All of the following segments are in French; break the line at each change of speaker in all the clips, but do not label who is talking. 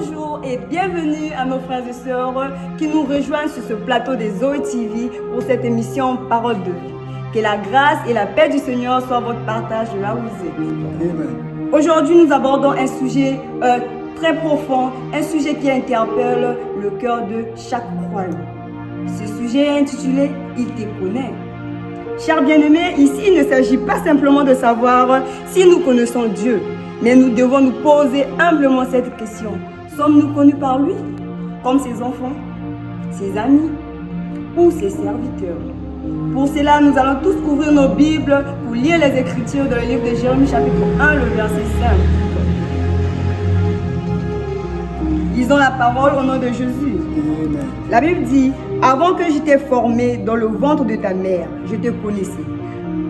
Bonjour et bienvenue à nos frères et sœurs qui nous rejoignent sur ce plateau des Zoé TV pour cette émission Parole de vie. Que la grâce et la paix du Seigneur soient votre partage là où vous êtes.
Amen.
Aujourd'hui, nous abordons un sujet très profond, un sujet qui interpelle le cœur de chaque croyant. Ce sujet est intitulé « Il te connaît ». Chers bien-aimés, ici, il ne s'agit pas simplement de savoir si nous connaissons Dieu, mais nous devons nous poser humblement cette question. Sommes-nous connus par lui, comme ses enfants, ses amis ou ses serviteurs? Pour cela, nous allons tous ouvrir nos Bibles pour lire les Écritures dans le livre de Jérémie chapitre 1, le verset 5. Lisons la parole au nom de Jésus.
Amen.
La Bible dit, « Avant que je t'ai formé dans le ventre de ta mère, je te connaissais.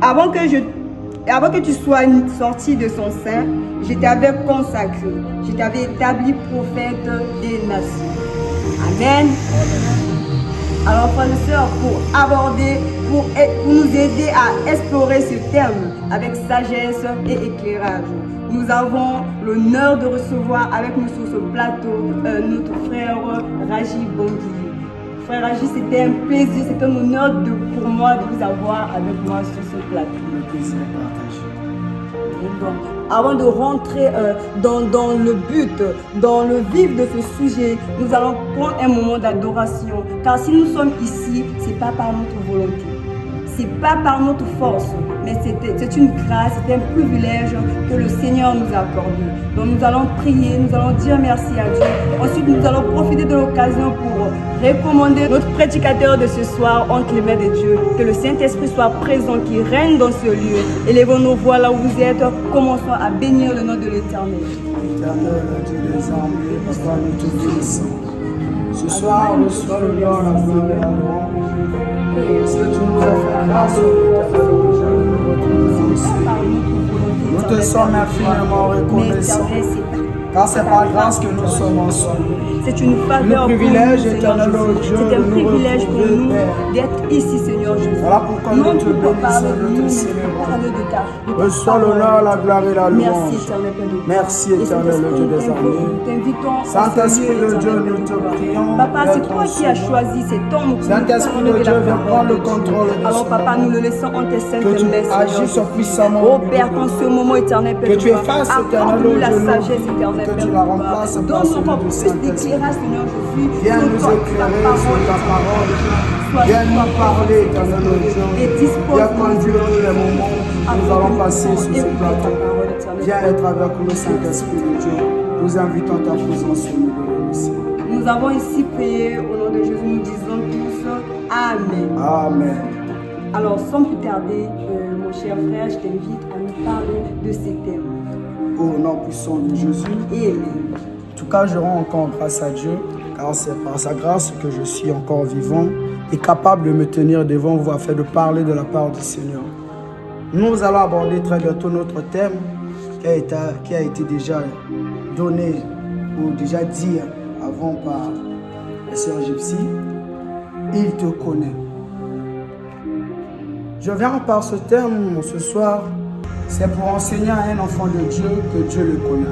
Avant que tu sois sorti de son sein, je t'avais consacré. Je t'avais établi prophète des nations. » Amen. Alors, frères et sœurs, pour nous aider à explorer ce thème avec sagesse et éclairage, nous avons l'honneur de recevoir avec nous sur ce plateau notre frère Raji Bongui. Frère Raji, c'était un plaisir, c'est un honneur pour moi de vous avoir avec moi sur ce plateau.
Le plaisir est partagé.
Donc, avant de rentrer dans le but, dans le vif de ce sujet, nous allons prendre un moment d'adoration. Car si nous sommes ici, ce n'est pas par notre volonté, ce n'est pas par notre force, mais c'est une grâce, c'est un privilège que le Seigneur nous a accordé. Donc nous allons prier, nous allons dire merci à Dieu. Ensuite, nous allons profiter de l'occasion pour recommander notre prédicateur de ce soir entre les mains de Dieu. Que le Saint-Esprit soit présent, qui règne dans ce lieu. Élevons nos voix là où vous êtes. Commençons à bénir le nom de l'Éternel.
Éternel, Dieu des armées, Papa, nous te bénissons. Ce soir, reçois le Lord, la gloire et la louange. Parce que tu nous as fait grâce, nous te sommes infiniment reconnaissants. Car c'est par grâce que nous sommes ensemble.
C'est une faveur
Le privilège éternel,
Jésus.
Dieu,
C'est un
de nous
privilège pour
retrouver,
nous
Père.
d'être ici, Seigneur Jésus.
Voilà pourquoi nous te bénissons, nous te célébrons. Reçois l'honneur, la gloire et la
Merci,
louange.
éternel Père de Dieu.
Merci, éternel Dieu des armées. Saint-Esprit de Dieu, nous te prions.
Papa, c'est toi qui as choisi cet homme.
Saint-Esprit de Dieu, viens prendre le contrôle de
Alors,
ce
papa,
moment.
nous le laissons en tes saintes
Que tu
mains, Seigneur
agisses
Jésus.
puissamment.
Oh Père, qu'en ce moment éternel, Père
Que
de
tu
Dieu,
effaces, éternel,
accorde-nous la
Dieu, nos
sagesse
vies,
éternelle,
que
Père
tu
de
la
Dieu.
remplaces par
Donne-nous
celui
encore
du
plus
Saint-Esprit.
d'éclairage, Seigneur Jésus.
Viens
sur
nous
toi,
éclairer sur ta parole. Viens nous parler, éternel Dieu.
Et dispose
Viens conduire tous les moments que nous allons passer sur ce plateau. Viens être avec nous, Saint-Esprit de Dieu. Nous invitons ta présence au milieu de nous, Seigneur.
Nous avons ici prié au nom de Jésus, nous disons tous Amen.
Amen.
Alors, sans plus tarder, mon cher frère, je t'invite à nous parler de ces thèmes.
Au nom puissant de Jésus.
Amen.
En tout cas, je rends encore grâce à Dieu, car c'est par sa grâce que je suis encore vivant et capable de me tenir devant vous afin de parler de la part du Seigneur. Nous allons aborder très bientôt notre thème qui a été déjà donné ou déjà dit avant par la sœur Gypsy. Il te connaît. Je viens par ce thème ce soir, c'est pour enseigner à un enfant de Dieu que Dieu le connaît.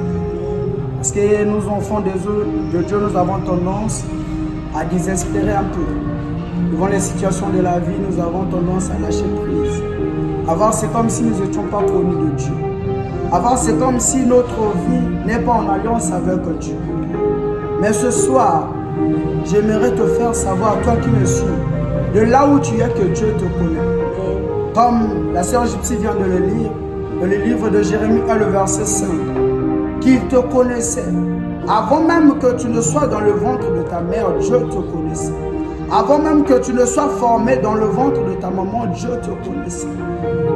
Parce que nous, enfants de Dieu, nous avons tendance à désespérer un peu. Devant les situations de la vie, nous avons tendance à lâcher prise. Avant, c'est comme si nous n'étions pas connus de Dieu. Avant, c'est comme si notre vie n'est pas en alliance avec Dieu. Mais ce soir, j'aimerais te faire savoir, toi qui me suis, de là où tu es, que Dieu te connaît. Comme la sœur Gypsy vient de le lire, dans le livre de Jérémie 1, le verset 5. Qu'il te connaissait. Avant même que tu ne sois dans le ventre de ta mère, Dieu te connaissait. Avant même que tu ne sois formé dans le ventre de ta maman, Dieu te connaissait.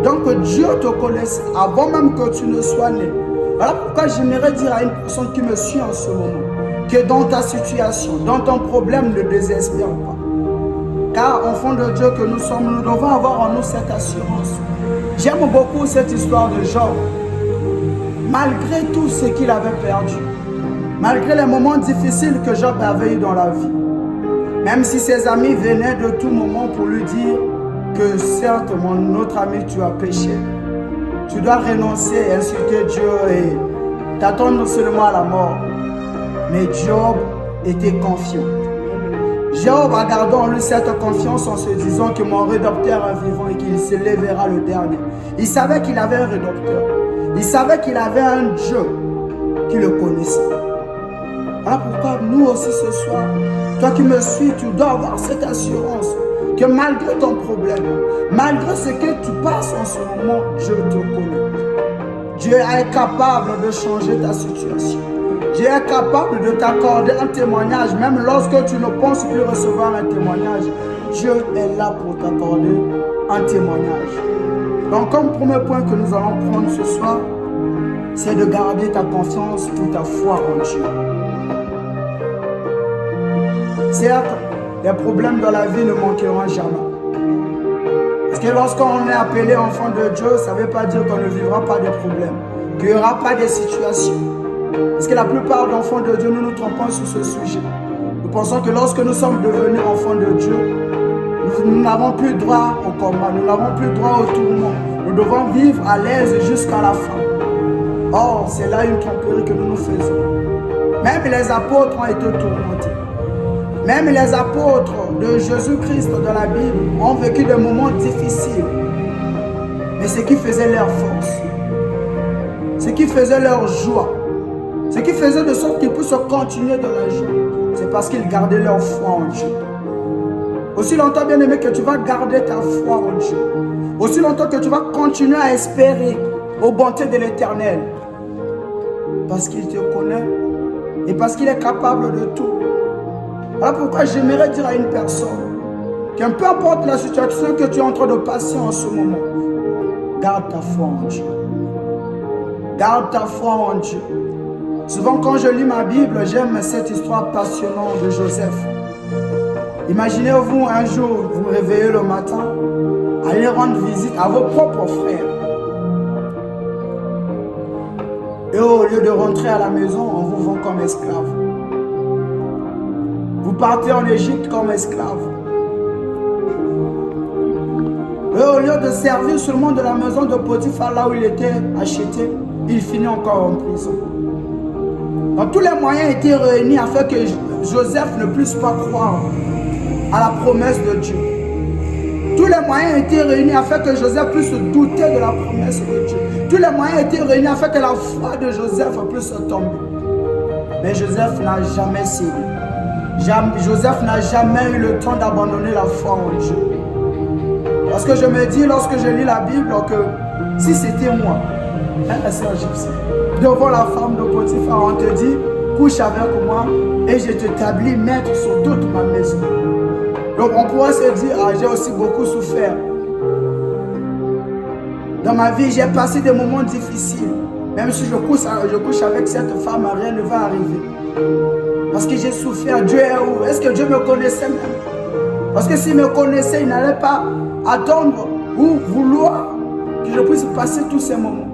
Donc Dieu te connaissait avant même que tu ne sois né. Voilà pourquoi j'aimerais dire à une personne qui me suit en ce moment, que dans ta situation, dans ton problème, ne désespère pas. Car enfant de Dieu que nous sommes, nous devons avoir en nous cette assurance. J'aime beaucoup cette histoire de Job. Malgré tout ce qu'il avait perdu, malgré les moments difficiles que Job avait eu dans la vie, même si ses amis venaient de tout moment pour lui dire que certes, notre ami, tu as péché, tu dois renoncer, insulter Dieu et t'attendre seulement à la mort. Mais Job était confiant. Job a gardé en lui cette confiance en se disant que mon rédempteur est vivant et qu'il se lèvera le dernier. Il savait qu'il avait un rédempteur. Il savait qu'il avait un Dieu qui le connaissait. Voilà pourquoi nous aussi ce soir, toi qui me suis, tu dois avoir cette assurance que malgré ton problème, malgré ce que tu passes en ce moment, Dieu te connaît. Dieu est capable de changer ta situation. Dieu est capable de t'accorder un témoignage, même lorsque tu ne penses plus recevoir un témoignage. Dieu est là pour t'accorder un témoignage. Donc, comme premier point que nous allons prendre ce soir, c'est de garder ta confiance ou ta foi en Dieu. Certes, les problèmes dans la vie ne manqueront jamais. Parce que lorsqu'on est appelé enfant de Dieu, ça ne veut pas dire qu'on ne vivra pas de problèmes, qu'il n'y aura pas de situations. Parce que la plupart d'enfants de Dieu, nous nous trompons sur ce sujet. Nous pensons que lorsque nous sommes devenus enfants de Dieu, nous n'avons plus droit au combat, nous n'avons plus droit au tourment. Nous devons vivre à l'aise jusqu'à la fin. Or, c'est là une tromperie que nous nous faisons. Même les apôtres ont été tourmentés. Même les apôtres de Jésus-Christ dans la Bible ont vécu des moments difficiles. Mais ce qui faisait leur force, ce qui faisait leur joie, ce qui faisait de sorte qu'ils puissent continuer dans la joie, c'est parce qu'ils gardaient leur foi en Dieu. Aussi longtemps, bien aimé, que tu vas garder ta foi en Dieu, aussi longtemps que tu vas continuer à espérer aux bontés de l'Éternel, parce qu'il te connaît et parce qu'il est capable de tout. Voilà pourquoi j'aimerais dire à une personne que peu importe la situation que tu es en train de passer en ce moment, garde ta foi en Dieu. Garde ta foi en Dieu. Souvent quand je lis ma Bible, j'aime cette histoire passionnante de Joseph. Imaginez-vous un jour, vous vous réveillez le matin, allez rendre visite à vos propres frères. Et au lieu de rentrer à la maison, on vous vend comme esclave. Vous partez en Égypte comme esclave. Et au lieu de servir seulement de la maison de Potiphar, là où il était acheté, il finit encore en prison. Donc tous les moyens étaient réunis afin que Joseph ne puisse pas croire à la promesse de Dieu. Tous les moyens étaient réunis afin que Joseph puisse douter de la promesse de Dieu. Tous les moyens étaient réunis afin que la foi de Joseph puisse tomber. Mais Joseph n'a jamais cédé. Joseph n'a jamais eu le temps d'abandonner la foi en Dieu. Parce que je me dis, lorsque je lis la Bible, que si c'était moi, la sœur égyptienne, devant la femme de Potiphar, on te dit, couche avec moi et je t'établis maître sur toute ma maison. Donc on pourrait se dire, ah, j'ai aussi beaucoup souffert. Dans ma vie, j'ai passé des moments difficiles. Même si je couche avec cette femme, rien ne va arriver. Parce que j'ai souffert. Dieu est où? Est-ce que Dieu me connaissait même? Parce que s'il me connaissait, il n'allait pas attendre ou vouloir que je puisse passer tous ces moments.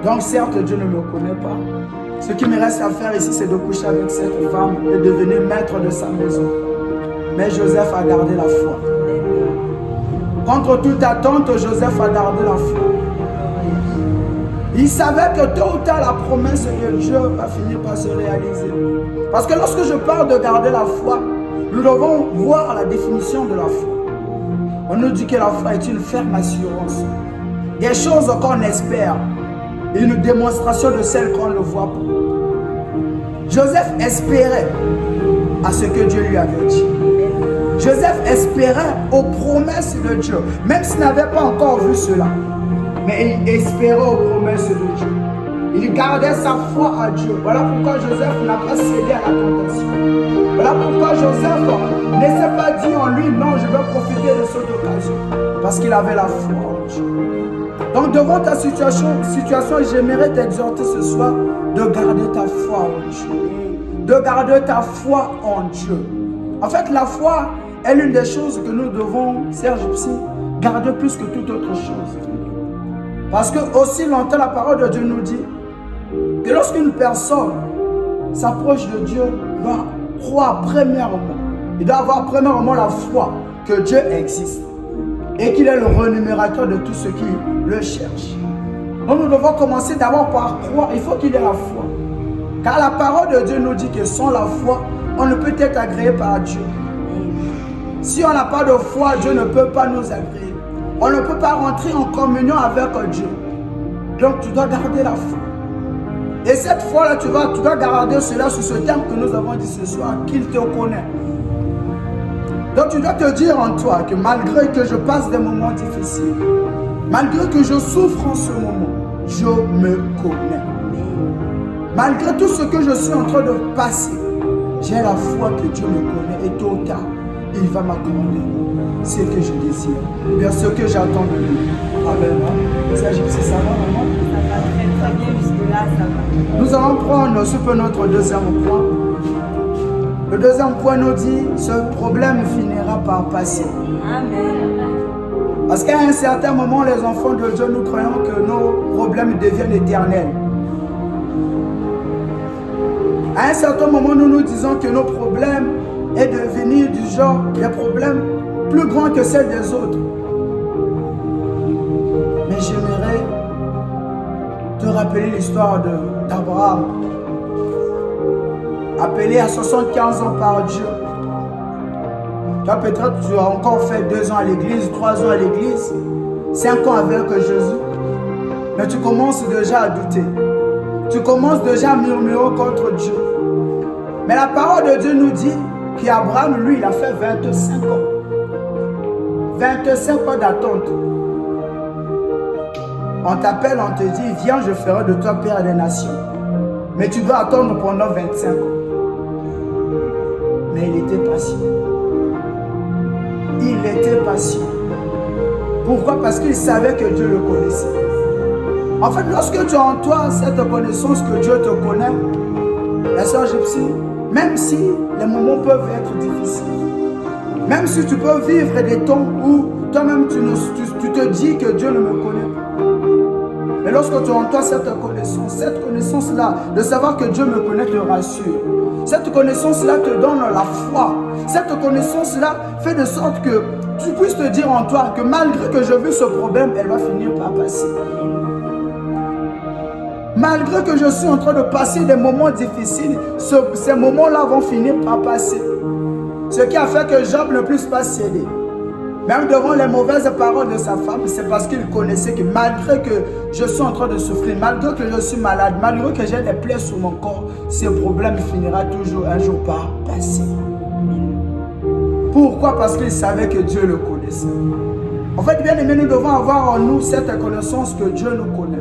Donc certes, Dieu ne me connaît pas. Ce qui me reste à faire ici, c'est de coucher avec cette femme et devenir maître de sa maison. Mais Joseph a gardé la foi. Contre toute attente, Joseph a gardé la foi. Il savait que tôt ou tard, la promesse de Dieu va finir par se réaliser. Parce que lorsque je parle de garder la foi, nous devons voir la définition de la foi. On nous dit que la foi est une ferme assurance. Des choses qu'on espère. Et une démonstration de celles qu'on ne voit pas. Joseph espérait à ce que Dieu lui avait dit. Joseph espérait aux promesses de Dieu, même s'il n'avait pas encore vu cela. Mais il espérait aux promesses de Dieu. Il gardait sa foi à Dieu. Voilà pourquoi Joseph n'a pas cédé à la tentation. Voilà pourquoi Joseph ne s'est pas dit en lui, non, je vais profiter de cette occasion. Parce qu'il avait la foi en Dieu. Donc devant ta situation, j'aimerais t'exhorter ce soir de garder ta foi en Dieu. De garder ta foi en Dieu. En fait, la foi est l'une des choses que nous devons, Serge Psy, garder plus que toute autre chose. Parce que aussi longtemps la parole de Dieu nous dit que lorsqu'une personne s'approche de Dieu, il doit croire premièrement. Il doit avoir premièrement la foi que Dieu existe. Et qu'il est le renumérateur de tout ce qui le cherche. Donc nous devons commencer d'abord par croire. Il faut qu'il ait la foi. Car la parole de Dieu nous dit que sans la foi, on ne peut être agréé par Dieu. Si on n'a pas de foi, Dieu ne peut pas nous agréer. On ne peut pas rentrer en communion avec Dieu. Donc tu dois garder la foi. Et cette foi-là, tu dois garder cela sur ce terme que nous avons dit ce soir, qu'il te connaît. Donc tu dois te dire en toi que malgré que je passe des moments difficiles, malgré que je souffre en ce moment, je me connais. Malgré tout ce que je suis en train de passer, j'ai la foi que Dieu me connaît et tôt ou tard, il va m'accorder ce que je désire, vers ce que j'attends de lui. Amen. Ça, ça va, maman?
Ça va très bien jusque-là, ça va.
Nous allons prendre sur notre deuxième point. Le deuxième point nous dit, ce problème finira par passer.
Amen.
Parce qu'à un certain moment, les enfants de Dieu, nous croyons que nos problèmes deviennent éternels. À un certain moment, nous nous disons que nos problèmes est devenir du genre des problèmes plus grands que ceux des autres. Mais j'aimerais te rappeler l'histoire d'Abraham, appelé à 75 ans par Dieu. Toi, peut-être tu as encore fait 2 ans à l'église, 3 ans à l'église, 5 ans avec Jésus, mais tu commences déjà à douter. Tu commences déjà à murmurer contre Dieu. Mais la parole de Dieu nous dit qu'Abraham, lui, il a fait 25 ans. 25 ans d'attente. On t'appelle, on te dit, viens, je ferai de toi père des nations. Mais tu dois attendre pendant 25 ans. Mais il était patient. Il était patient. Pourquoi? Parce qu'il savait que Dieu le connaissait. En fait, lorsque tu as en toi cette connaissance que Dieu te connaît, la sœur Gypsy, même si les moments peuvent être difficiles, même si tu peux vivre des temps où toi-même tu te dis que Dieu ne me connaît pas. Mais lorsque tu as en toi cette connaissance-là, de savoir que Dieu me connaît te rassure. Cette connaissance-là te donne la foi. Cette connaissance-là fait de sorte que tu puisses te dire en toi que malgré que je vis ce problème, elle va finir par passer. Malgré que je suis en train de passer des moments difficiles, ces moments-là vont finir par passer. Ce qui a fait que Job ne puisse pas céder. Même devant les mauvaises paroles de sa femme, c'est parce qu'il connaissait que malgré que je suis en train de souffrir, malgré que je suis malade, malgré que j'ai des plaies sur mon corps, ce problème finira toujours un jour par passer. Pourquoi? Parce qu'il savait que Dieu le connaissait. En fait, bien aimé, nous devons avoir en nous cette connaissance que Dieu nous connaît.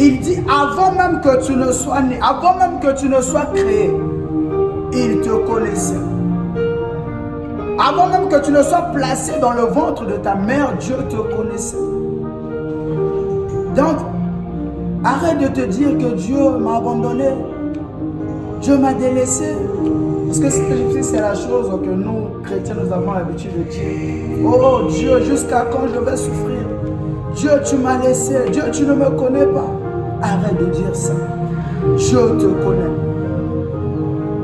Il dit, avant même que tu ne sois né, avant même que tu ne sois créé, il te connaissait. Avant même que tu ne sois placé dans le ventre de ta mère, Dieu te connaissait. Donc, arrête de te dire que Dieu m'a abandonné, Dieu m'a délaissé. Parce que c'est la chose que nous, chrétiens, nous avons l'habitude de dire. Oh Dieu, jusqu'à quand je vais souffrir? Dieu, tu m'as laissé. Dieu, tu ne me connais pas. Arrête de dire ça. Dieu te connaît.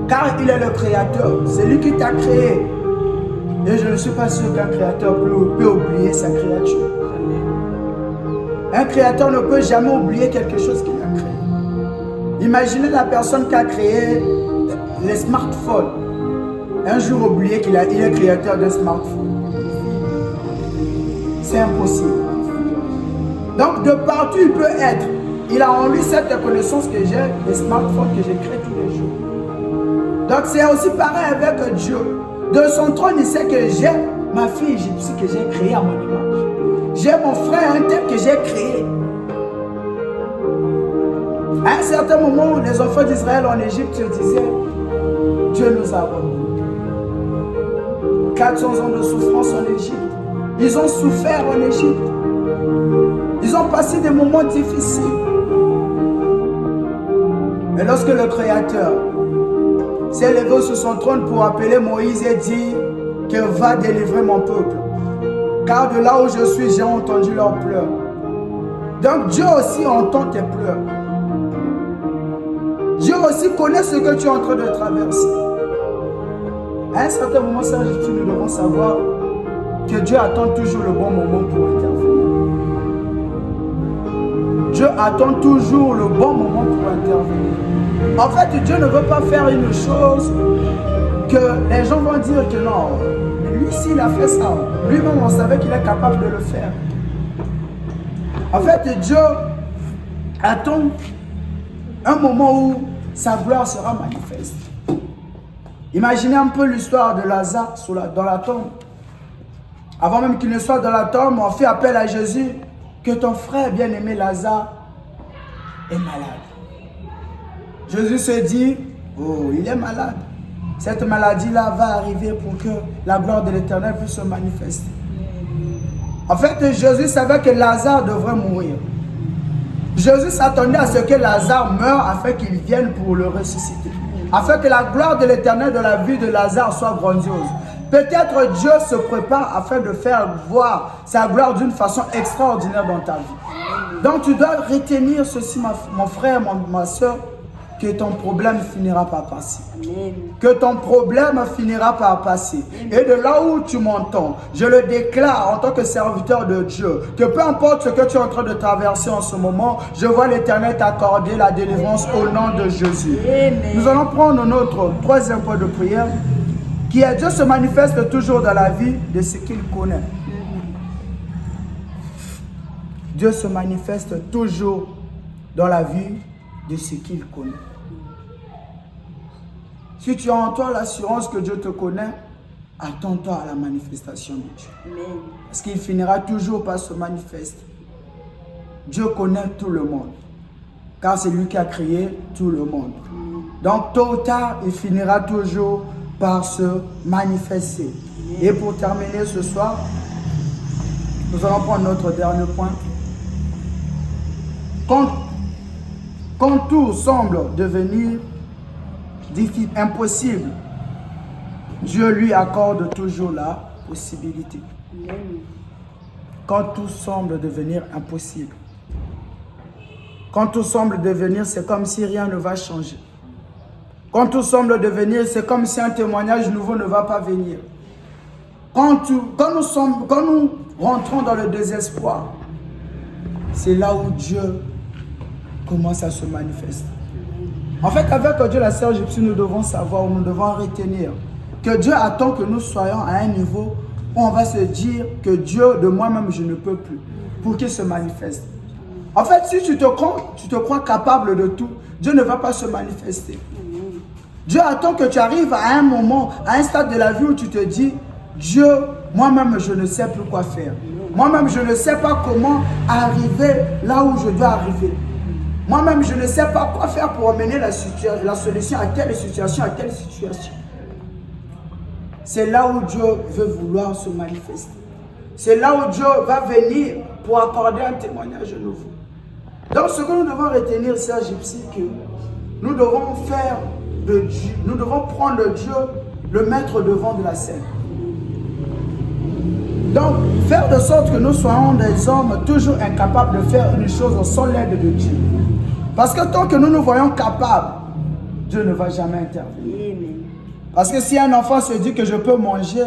Car il est le créateur. C'est lui qui t'a créé. Et je ne suis pas sûr qu'un créateur peut oublier sa créature. Un créateur ne peut jamais oublier quelque chose qu'il a créé. Imaginez la personne qui a créé les smartphones. Un jour oublier qu'il est créateur d'un smartphone. C'est impossible. Donc de partout il peut être. Il a en lui cette connaissance que j'ai, les smartphones que j'ai créés tous les jours. Donc c'est aussi pareil avec Dieu. De son trône, il sait que j'ai ma fille égyptienne que j'ai créée à mon image. J'ai mon frère un tel que j'ai créé. À un certain moment, les enfants d'Israël en Égypte se disaient, Dieu nous a abandonnés. 400 ans de souffrance en Égypte. Ils ont souffert en Égypte. Ils ont passé des moments difficiles. Mais lorsque le Créateur s'est levé sur son trône pour appeler Moïse et dire qu'il va délivrer mon peuple, car de là où je suis, j'ai entendu leurs pleurs. Donc Dieu aussi entend tes pleurs. Dieu aussi connaît ce que tu es en train de traverser. À un certain moment, nous devons savoir que Dieu attend toujours le bon moment pour intervenir. Dieu attend toujours le bon moment pour intervenir. En fait, Dieu ne veut pas faire une chose que les gens vont dire que non, lui s'il a fait ça, lui-même on savait qu'il est capable de le faire. En fait, Dieu attend un moment où sa gloire sera manifeste. Imaginez un peu l'histoire de Lazare dans la tombe. Avant même qu'il ne soit dans la tombe, on fait appel à Jésus que ton frère bien-aimé Lazare est malade. Jésus se dit, oh, il est malade. Cette maladie-là va arriver pour que la gloire de l'Éternel puisse se manifester. En fait, Jésus savait que Lazare devrait mourir. Jésus s'attendait à ce que Lazare meure afin qu'il vienne pour le ressusciter. Afin que la gloire de l'Éternel de la vie de Lazare soit grandiose. Peut-être Dieu se prépare afin de faire voir sa gloire d'une façon extraordinaire dans ta vie. Donc tu dois retenir ceci, mon frère, ma soeur, que ton problème finira par passer. Amen. Que ton problème finira par passer. Amen. Et de là où tu m'entends, je le déclare en tant que serviteur de Dieu, que peu importe ce que tu es en train de traverser en ce moment, je vois l'Éternel t'accorder la délivrance au nom de Jésus. Amen. Nous allons prendre notre troisième point de prière, qui est Dieu se manifeste toujours dans la vie de ce qu'il connaît. Dieu se manifeste toujours dans la vie de ce qu'il connaît. Si tu as en toi l'assurance que Dieu te connaît, attends-toi à la manifestation de Dieu. Amen. Parce qu'il finira toujours par se manifester. Dieu connaît tout le monde, car c'est lui qui a créé tout le monde. Donc tôt ou tard, il finira toujours par se manifester. Amen. Et pour terminer ce soir, nous allons prendre notre dernier point. Quand tout semble devenir impossible, Dieu lui accorde toujours la possibilité. Quand tout semble devenir impossible, quand tout semble devenir, c'est comme si rien ne va changer. Quand tout semble devenir, c'est comme si un témoignage nouveau ne va pas venir. Quand nous rentrons dans le désespoir, c'est là où Dieu commence à se manifester. En fait, avec Dieu, la sœur Gypsy, nous devons savoir, nous devons retenir que Dieu attend que nous soyons à un niveau où on va se dire que Dieu, de moi-même, je ne peux plus, pour qu'il se manifeste. En fait, si tu te crois capable de tout, Dieu ne va pas se manifester. Dieu attend que tu arrives à un moment, à un stade de la vie où tu te dis, Dieu, moi-même, je ne sais plus quoi faire. Moi-même, je ne sais pas comment arriver là où je dois arriver. Moi-même, je ne sais pas quoi faire pour amener la solution à telle situation, à telle situation. C'est là où Dieu veut vouloir se manifester. C'est là où Dieu va venir pour accorder un témoignage nouveau. Donc, ce que nous devons retenir, c'est Gypsy, que nous devons faire de Dieu, nous devons prendre Dieu, le mettre devant de la scène. Donc, faire de sorte que nous soyons des hommes toujours incapables de faire une chose sans l'aide de Dieu. Parce que tant que nous nous voyons capables, Dieu ne va jamais intervenir. Parce que si un enfant se dit que je peux manger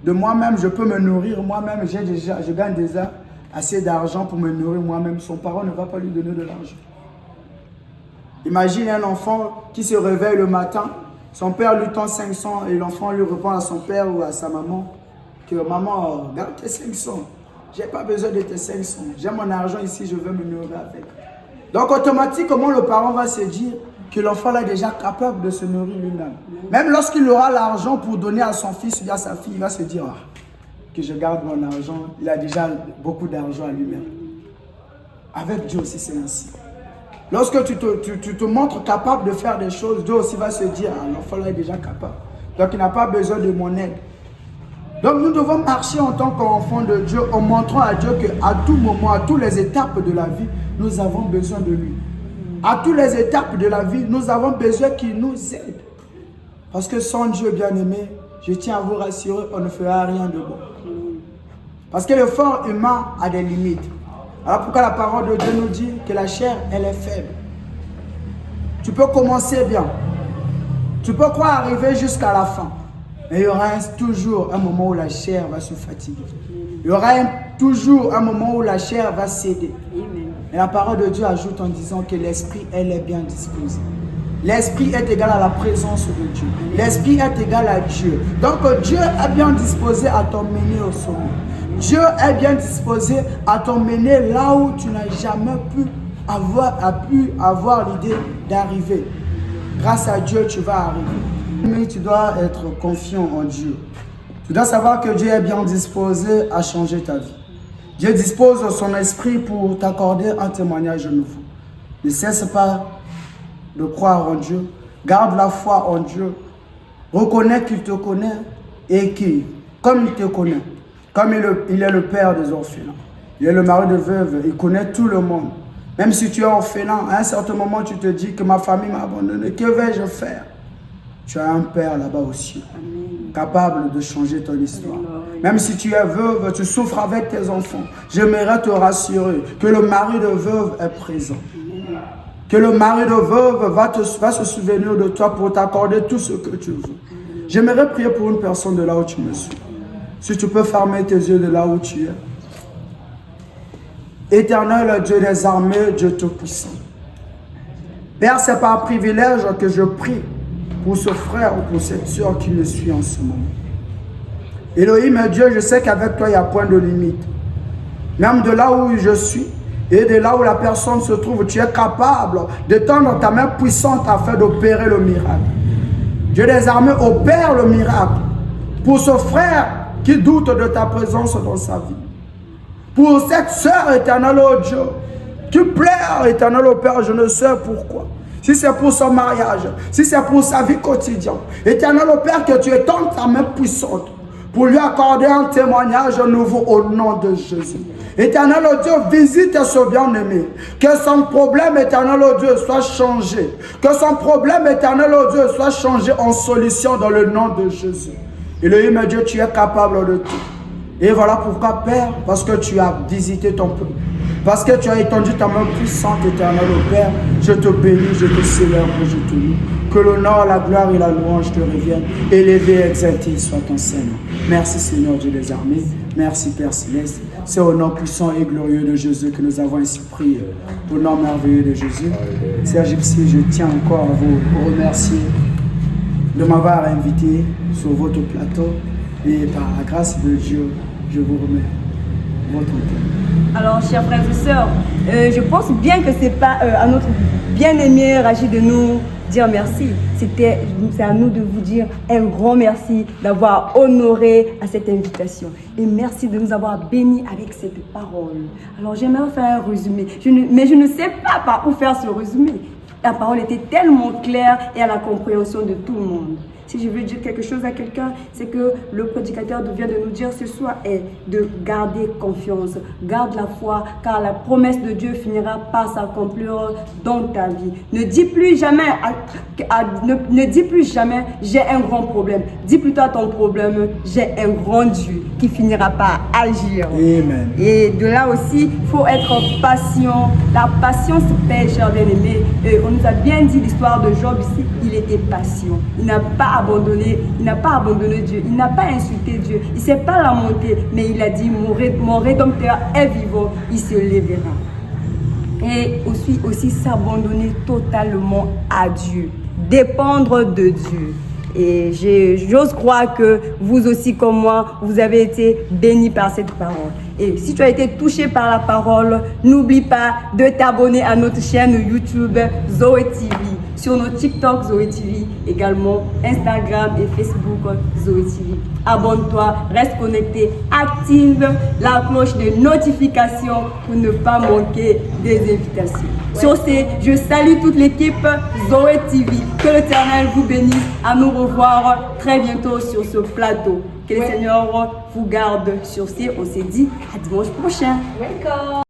de moi-même, je peux me nourrir moi-même, je gagne déjà assez d'argent pour me nourrir moi-même, son parent ne va pas lui donner de l'argent. Imagine un enfant qui se réveille le matin, son père lui tend 500 et l'enfant lui répond à son père ou à sa maman que maman, garde tes 500, j'ai pas besoin de tes 500, j'ai mon argent ici, je veux me nourrir avec. Donc automatiquement le parent va se dire que l'enfant est déjà capable de se nourrir lui-même. Même lorsqu'il aura l'argent pour donner à son fils ou à sa fille, il va se dire que je garde mon argent, il a déjà beaucoup d'argent à lui-même. Avec Dieu aussi c'est ainsi. Lorsque tu te montres capable de faire des choses, Dieu aussi va se dire l'enfant est déjà capable. Donc il n'a pas besoin de mon aide. Donc nous devons marcher en tant qu'enfants de Dieu en montrant à Dieu qu'à tout moment, à toutes les étapes de la vie, nous avons besoin de lui. À toutes les étapes de la vie, nous avons besoin qu'il nous aide. Parce que sans Dieu bien-aimé, je tiens à vous rassurer, on ne fera rien de bon. Parce que l'effort humain a des limites. Alors pourquoi la parole de Dieu nous dit que la chair, elle est faible. Tu peux commencer bien. Tu peux croire arriver jusqu'à la fin. Mais il y aura toujours un moment où la chair va se fatiguer. Il y aura toujours un moment où la chair va céder. Et la parole de Dieu ajoute en disant que l'esprit, elle est bien disposé. L'esprit est égal à la présence de Dieu. L'esprit est égal à Dieu. Donc Dieu est bien disposé à t'emmener au sommet. Dieu est bien disposé à t'emmener là où tu n'as jamais pu avoir l'idée d'arriver. Grâce à Dieu, tu vas arriver. Mais tu dois être confiant en Dieu. Tu dois savoir que Dieu est bien disposé à changer ta vie. Dieu dispose son esprit pour t'accorder un témoignage nouveau. Ne cesse pas de croire en Dieu. Garde la foi en Dieu. Reconnais qu'il te connaît et qu'il, comme il te connaît, comme il est le père des orphelins, il est le mari de veuve, il connaît tout le monde. Même si tu es orphelin, à un certain moment, tu te dis que ma famille m'a abandonné. Que vais-je faire? Tu as un père là-bas au ciel, capable de changer ton histoire. Même si tu es veuve, tu souffres avec tes enfants. J'aimerais te rassurer que le mari de veuve est présent. Que le mari de veuve va se souvenir de toi pour t'accorder tout ce que tu veux. J'aimerais prier pour une personne de là où tu me suis. Si tu peux fermer tes yeux de là où tu es. Éternel Dieu des armées, Dieu Tout-Puissant. Père, c'est par privilège que je prie pour ce frère ou pour cette soeur qui me suit en ce moment. Elohim Dieu, je sais qu'avec toi, il n'y a point de limite. Même de là où je suis et de là où la personne se trouve, tu es capable de tendre ta main puissante afin d'opérer le miracle. Dieu des armées, opère le miracle pour ce frère qui doute de ta présence dans sa vie. Pour cette sœur éternelle, oh Dieu, tu pleures, éternel, oh Père, je ne sais pourquoi. Si c'est pour son mariage, si c'est pour sa vie quotidienne, éternel, oh Père, que tu étends ta main puissante pour lui accorder un témoignage nouveau au nom de Jésus. Éternel, oh Dieu, visite ce bien-aimé. Que son problème, éternel, oh Dieu, soit changé. Que son problème, éternel, oh Dieu, soit changé en solution dans le nom de Jésus. Elohim, Dieu, tu es capable de tout. Et voilà pourquoi, Père, parce que tu as visité ton peuple, parce que tu as étendu ta main puissante, éternelle, au Père, je te bénis, je te célèbre, je te loue. Que l'honneur, la gloire et la louange te reviennent. Élevé et exalté soit ton Seigneur. Merci, Seigneur Dieu des armées. Merci, Père Céleste. C'est au nom puissant et glorieux de Jésus que nous avons ainsi prié. Au nom merveilleux de Jésus. Sœur Gypsy, je tiens encore à vous remercier de m'avoir invité sur votre plateau. Et par la grâce de Dieu, je vous remets votre thème.
Alors, chers frères et sœurs, je pense bien que ce n'est pas à notre bien-aimé Rachid de nous dire merci. C'est à nous de vous dire un grand merci d'avoir honoré à cette invitation. Et merci de nous avoir bénis avec cette parole. Alors, j'aimerais faire un résumé. Mais je ne sais pas par où faire ce résumé. La parole était tellement claire et à la compréhension de tout le monde. Si je veux dire quelque chose à quelqu'un, c'est que le prédicateur vient de nous dire ce soir est de garder confiance, garde la foi, car la promesse de Dieu finira par s'accomplir dans ta vie. Ne dis plus jamais, ne dis plus jamais, j'ai un grand problème. Dis plutôt à ton problème, j'ai un grand Dieu qui finira par agir.
Amen.
Et de là aussi, il faut être patient. La patience paie, cher bien-aimé. On nous a bien dit l'histoire de Job ici, il était patient. Il n'a pas abandonné Dieu, il n'a pas insulté Dieu, il ne s'est pas lamenté, mais il a dit mon Rédempteur est vivant, il se lèvera. Et aussi s'abandonner totalement à Dieu, dépendre de Dieu. Et j'ose croire que vous aussi comme moi, vous avez été bénis par cette parole. Et si tu as été touché par la parole, n'oublie pas de t'abonner à notre chaîne YouTube Zoé TV, sur notre TikTok Zoé TV, également Instagram et Facebook Zoé TV. Abonne-toi, reste connecté, active la cloche de notification pour ne pas manquer des invitations. Sur ce, je salue toute l'équipe Zoé TV. Que l'Éternel vous bénisse. À nous revoir très bientôt sur ce plateau. Que le Seigneur vous garde sur ce. On s'est dit à dimanche prochain.
Welcome.